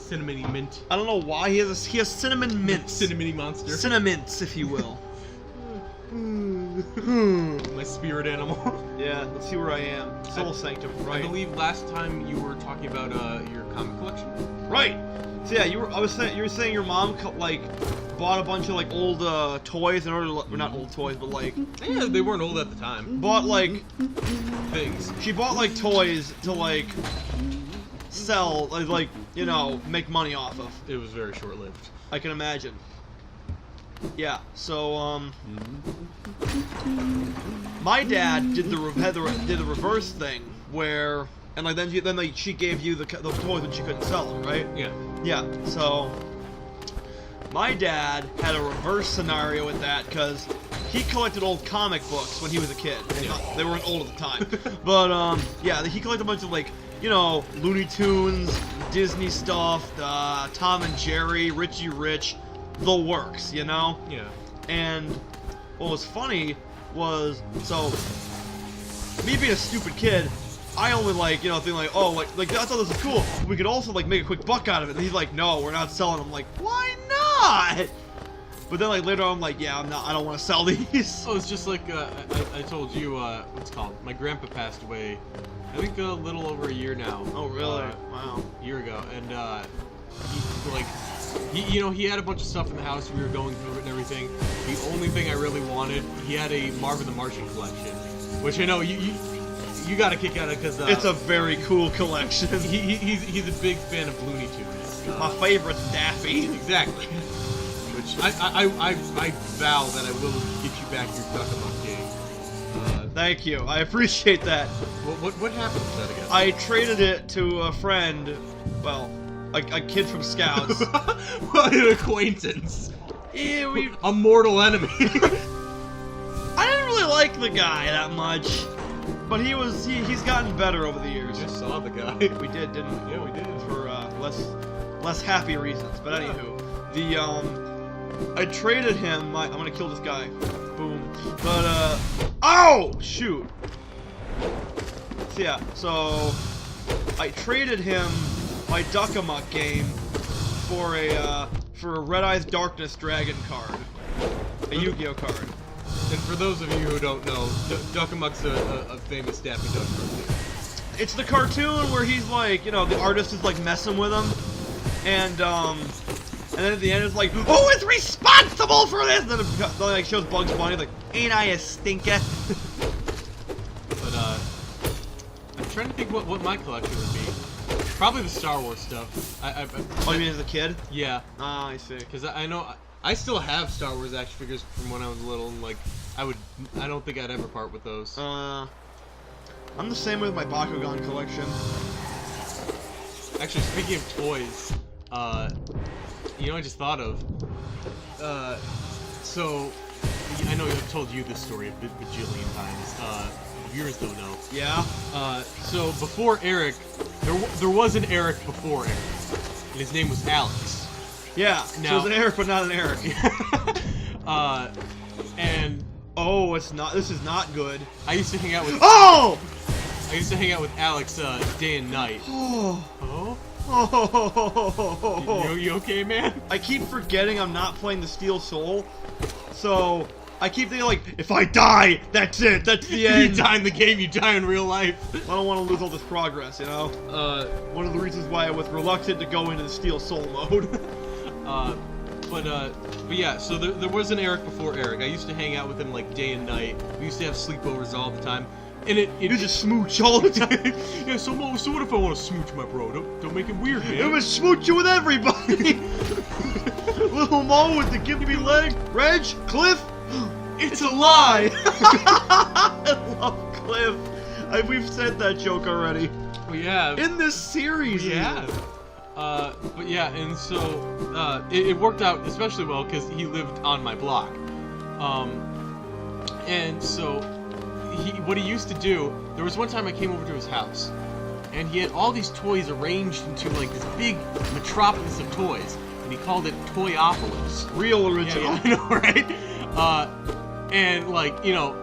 cinnamony mint. I don't know why he has cinnamon mints. Cinnamony monster. Cinnamints, if you will. My spirit animal. Yeah, let's see where I am. Soul Sanctum, right? I believe last time you were talking about your comic collection. Right. So yeah, you were saying your mom bought a bunch of like old toys in order to well, not old toys, but like Yeah, they weren't old at the time. bought like Things. she bought like toys to like sell like you know make money off of. It was very short-lived. I can imagine. Yeah. So my dad did the reverse thing where and like then she gave you the toys when she couldn't sell them, right? Yeah. Yeah. So my dad had a reverse scenario with that because he collected old comic books when he was a kid. Yeah. They weren't old at the time, but yeah, he collected a bunch of like you know Looney Tunes, Disney stuff, Tom and Jerry, Richie Rich, the works, you know. Yeah. And what was funny was so me being a stupid kid. I only like, you know, think like, oh, like I thought this was cool. We could also like make a quick buck out of it. And he's like, no, we're not selling them. I'm like, why not? But then like later on, I'm like, yeah, I don't want to sell these. Oh, it's just like I told you, what's it called? My grandpa passed away, I think a little over a year now. Oh, really? Wow. A year ago, and he had a bunch of stuff in the house. We were going through it and everything. The only thing I really wanted, he had a Marvin the Martian collection, which I know you got a kick out of because it's a very cool collection. He's a big fan of Looney Tunes. My favorite's Daffy. Exactly. Which I vow that I will get you back your Duck game. Thank you. I appreciate that. What happened with that again? I traded it to a friend. Well, a kid from Scouts. Well, an acquaintance. Yeah, a mortal enemy. I didn't really like the guy that much. But he's gotten better over the years. We just saw the guy. We did, didn't we? Yeah, we did. For less happy reasons. But anywho, I traded him. I'm gonna kill this guy. Boom. But oh shoot. So yeah. So I traded him my Duck-a-Muck game for a Red Eyes Darkness Dragon card, a Yu-Gi-Oh card. And for those of you who don't know, Duck-a-Muck's a famous Daffy Duck cartoon. It's the cartoon where he's like, you know, the artist is like messing with him, and then at the end it's like, who is responsible for this? And then it like shows Bugs Bunny like, ain't I a stinker? But I'm trying to think what my collection would be. Probably the Star Wars stuff. Oh, you mean as a kid? Yeah. Ah, I see. Because I know I still have Star Wars action figures from when I was little, and like I don't think I'd ever part with those. I'm the same with my Bakugan collection. Actually, speaking of toys, you know, I just thought of. So I know I've told you this story a bajillion times. Viewers don't know. Yeah. So before Eric, there was an Eric before Eric, and his name was Alex. Yeah. Now, so it's an Eric, but not an Eric. And oh, it's not. This is not good. I used to hang out with. Oh! I used to hang out with Alex day and night. Oh. Oh. Oh. You okay, man? I keep forgetting I'm not playing the Steel Soul, so I keep thinking like, if I die, that's it. That's the end. You die in the game, you die in real life. I don't want to lose all this progress, you know. One of the reasons why I was reluctant to go into the Steel Soul mode. But yeah, so there was an Eric before Eric. I used to hang out with him like day and night. We used to have sleepovers all the time. And you just smooch all the time. Yeah, so what if I want to smooch my bro? Don't make it weird, man. It was smooching with everybody. Little Mo with the give me leg. Reg, Cliff. It's a lie. I love Cliff. We've said that joke already. We have. In this series. We have. But yeah, and so it worked out especially well because he lived on my block. And so what he used to do, there was one time I came over to his house, and he had all these toys arranged into like this big metropolis of toys, and he called it Toyopolis. Real original. Yeah, I know, right? And like, you know,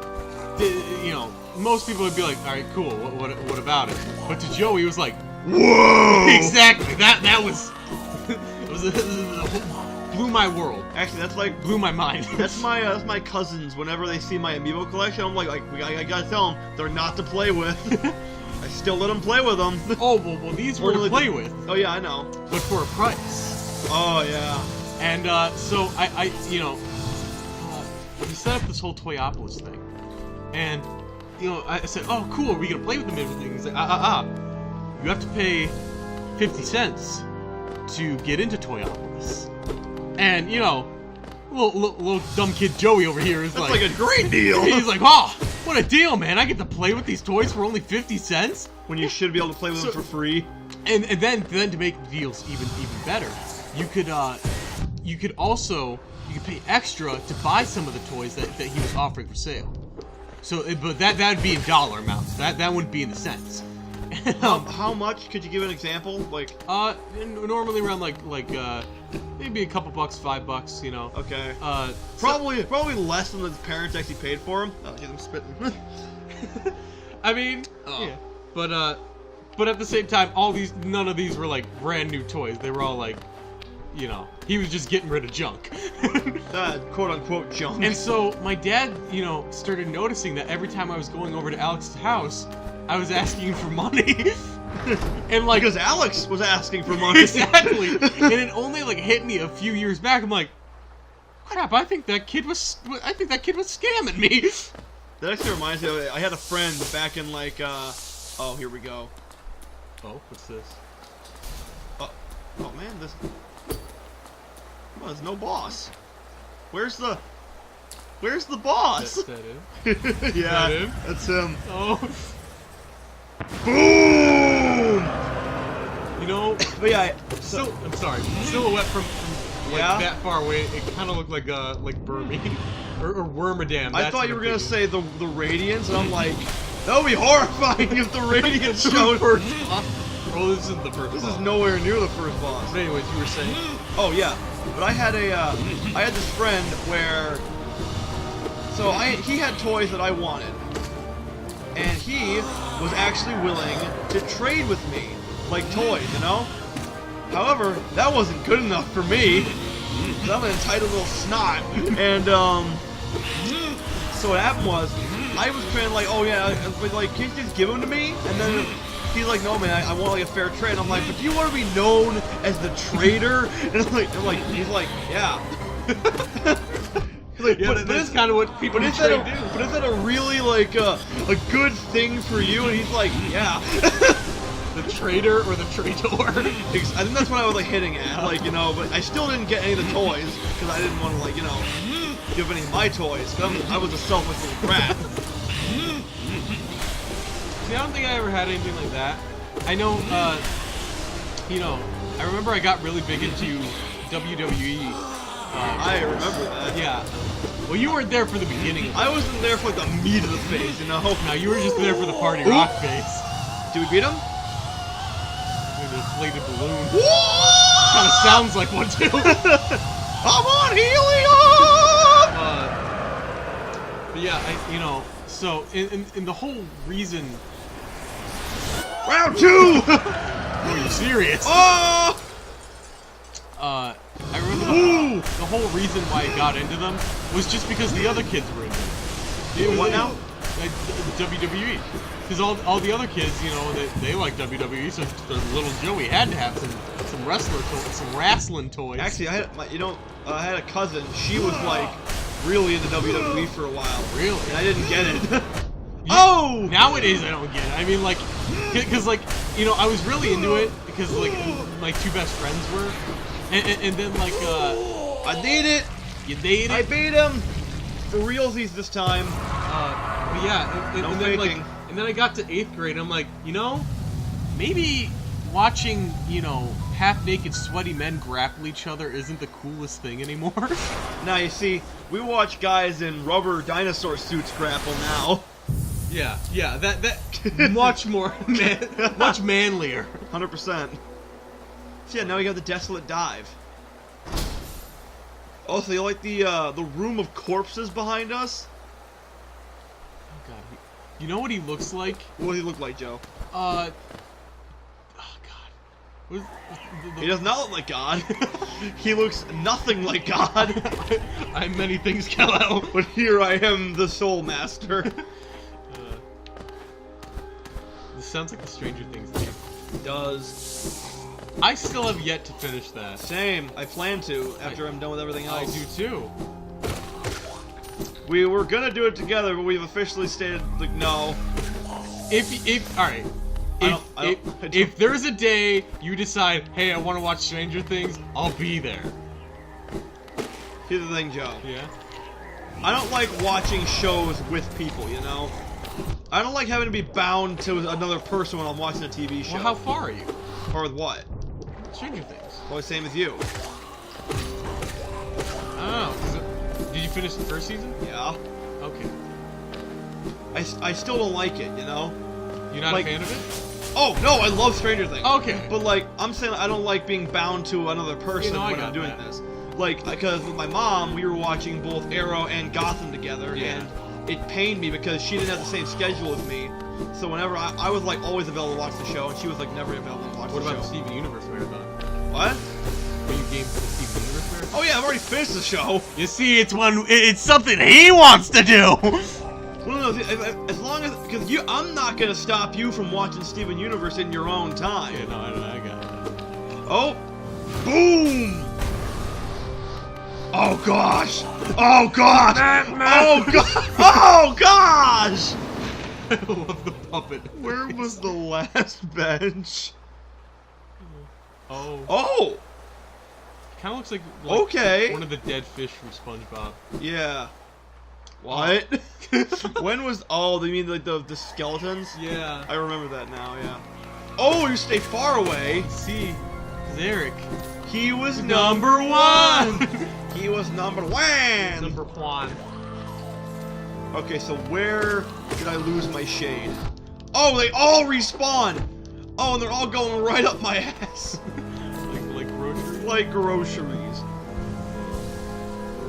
most people would be like, all right, cool, what about it? But to Joey, he was like, whoa! Exactly. That was blew my world. Actually, that's like Blew my mind. that's my cousins. Whenever they see my amiibo collection, I'm like I gotta tell them they're not to play with. I still let them play with them. Oh well, these were to play with. Oh yeah, I know. But for a price. Oh yeah. And so I you know, we set up this whole Toyopolis thing, and you know, I said, oh cool, are we gonna play with them and everything? He's like, you have to pay 50 cents to get into Toyopolis. And you know, little dumb kid Joey over here is That's like a great deal. He's like, oh, what a deal, man! I get to play with these toys for only 50 cents. When you should be able to play with them for free. And then to make the deals even better, you could also pay extra to buy some of the toys that he was offering for sale. So, but that would be in dollar amounts. That wouldn't be in the cents. How much? Could you give an example? Like normally around like maybe a couple bucks, $5, you know. Okay. Probably less than the parents actually paid for them. Oh, he's spitting. I mean, yeah. But at the same time, none of these were like brand new toys. They were all like, you know, he was just getting rid of junk. Quote unquote junk. And so my dad, you know, started noticing that every time I was going over to Alex's house, I was asking him for money. And like, because Alex was asking for money. Exactly. And it only like hit me a few years back. I'm like, crap, I think that kid was scamming me. That actually reminds me of, I had a friend back in like oh, here we go. Oh, what's this? Oh man, well, there's no boss. Where's the boss? Is that him? Yeah, that him? That's him. Oh. Boom! You know, but yeah, I'm sorry. Silhouette from like that far away, it kind of looked like Burmese or Wormadam. I thought you were gonna say the Radiance, and I'm like, that would be horrifying if the Radiance showed. First boss. Oh, this isn't the first. This boss. is nowhere near the first boss. But anyways, you were saying? Oh yeah, but I had this friend where, so he had toys that I wanted, and he was actually willing to trade with me, like toys, you know? However, that wasn't good enough for me, because I'm an entitled little snot, and, so what happened was, I was trying to like, oh yeah, like, can you just give them to me? And then he's like, no man, I want like a fair trade. I'm like, but do you want to be known as the trader? And he's like, yeah. Like, yeah, that's kind of what people do. But is that a really like a good thing for you? And he's like, yeah. The trader or the traitor? I think that's what I was like hitting at, like, you know. But I still didn't get any of the toys because I didn't want to like, you know, give any of my toys. I was a selfish little brat. See, I don't think I ever had anything like that. I know, you know, I remember I got really big into WWE. I remember that. Yeah. Well, you weren't there for the beginning of it. I wasn't there for like the meat of the phase, you know? No, you were just there for the party rock phase. Did we beat him? With an inflated balloon. Kind of sounds like one too. Come on, helium! But yeah, you know, so in the whole reason. Round 2! Are you serious? Oh! I remember the whole reason why I got into them was just because the other kids were in them. What now? WWE. Because all the other kids, you know, they like WWE, so the little Joey had to have some wrestling toys. Actually, I had a cousin. She was like really into WWE for a while. Really? And I didn't get it. Oh! Nowadays I don't get it. I mean, like, because like, you know, I was really into it because like my two best friends were. And then like I did it. You did it. I beat him for realsies this time. But yeah, No and then faking. like, and then I got to 8th grade. I'm like, you know, maybe watching, you know, half-naked sweaty men grapple each other isn't the coolest thing anymore. Now you see, we watch guys in rubber dinosaur suits grapple now. Yeah, that much more much manlier. 100%. So yeah, now we got the Desolate Dive. Also, you like the room of corpses behind us? Oh god, you know what he looks like? What does he look like, Joe? Oh god, He does not look like God. He looks nothing like God. I'm many things, Kello. But here I am, the Soul Master. This sounds like the Stranger Things theme. It does. I still have yet to finish that. Same. I plan to after I'm done with everything I else. do too. We were gonna do it together, but we've officially stated like no. Alright. If there's a day you decide, hey, I want to watch Stranger Things, I'll be there. Here's the thing, Joe. Yeah? I don't like watching shows with people, you know? I don't like having to be bound to another person when I'm watching a TV show. Well, how far are you? Or with what? Stranger Things. Well, same as you. Oh, did you finish the first season? Yeah. Okay. I still don't like it, you know? You're not Like- a fan of it? Oh, no, I love Stranger Things. Okay. But, like, I'm saying I don't like being bound to another person I when got I'm doing that. this. Like, because with my mom, we were watching both Arrow and Gotham together, Yeah. and it pained me because she didn't have the same schedule as me. So whenever I was, like, always available to watch the show, and she was, like, never available to watch What the about the show. Steven Universe marathon? What? Are you game for the Steven Universe marathon? Oh, yeah, I've already finished the show. You see, it's something he wants to do! Well, no, as long as, because I'm not gonna stop you from watching Steven Universe in your own time. Yeah, no, I got it. Oh, boom! Oh gosh! Oh gosh! Oh gosh! Oh gosh! I love the puppet. Where was the last bench? Oh. Oh! Kind of looks like Okay. one of the dead fish from SpongeBob. Yeah. What? When was? Oh, you mean like the skeletons? Yeah. I remember that now. Yeah. Oh, you stay far away. See, cause Eric. He was Number one. He was number one. Number one. Okay, so where did I lose my shade? Oh, they all respawn! Oh, and they're all going right up my ass. like groceries. Like groceries.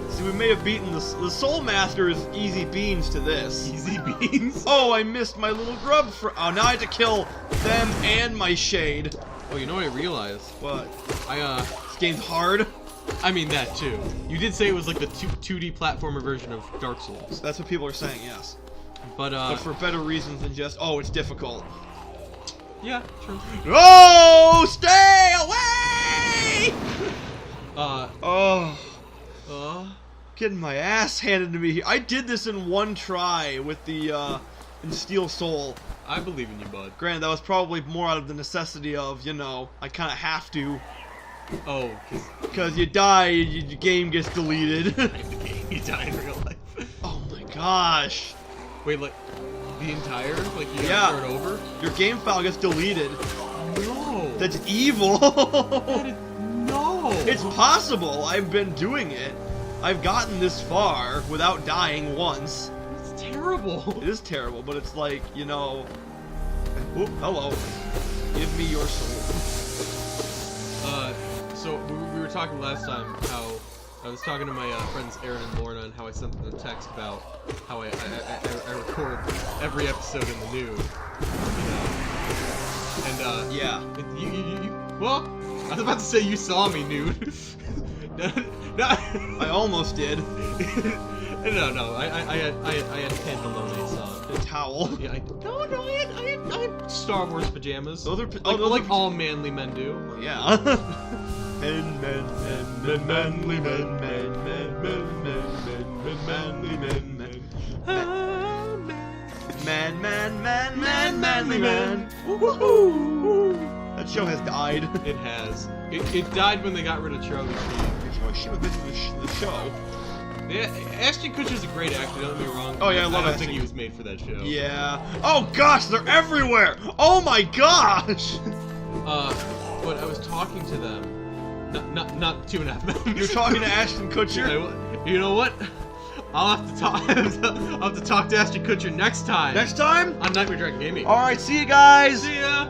See, we may have beaten the Soul Master is easy beans to this. Easy beans. Oh, I missed my little grub for. Oh, now I have to kill them and my shade. Oh, you know what I realized? What? This This game's hard. I mean that too. You did say it was like the 2D platformer version of Dark Souls. That's what people are saying, yes. But for better reasons than just, oh, it's difficult. yeah, sure. No! Stay away! Getting my ass handed to me here. I did this in one try with the, in Steel Soul. I believe in you, bud. Granted, that was probably more out of the necessity of, you know, I kind of have to. Oh, Because you die, your game gets deleted. you die in real life. Oh my gosh. Wait, like the entire? Like you Yeah. gotta start over? Your game file gets deleted. No. That's evil. No. It's possible. I've been doing it. I've gotten this far without dying once. It's terrible. It is terrible, but it's like, you know... Oh, hello. Give me your soul. So we were talking last time how I was talking to my friends Aaron and Lorna and how I sent them a text about how I record every episode in the nude. And Yeah. Well, I was about to say you saw me nude. No. I almost did. No. I had pantalones on. A towel. Yeah, I had Star Wars pajamas. Those are like all manly men do. Yeah. Men, manly men, manly men. Manly man. Woohoo! That show has died. It has. It died when they got rid of Charlie Sheen. She was missing the show. Yeah, Ashton Kutcher's a great actor, don't get me wrong. Oh, yeah, I love I don't Ashton. think he was made for that show. Yeah. Oh gosh, they're everywhere. Oh my gosh. But I was talking to them. Not 2.5 Men. You're talking to Ashton Kutcher? You know what? I'll have to talk. I'll have to talk to Ashton Kutcher next time. Next time? On Nightmare Dragon Gaming. All right, see you guys. See ya.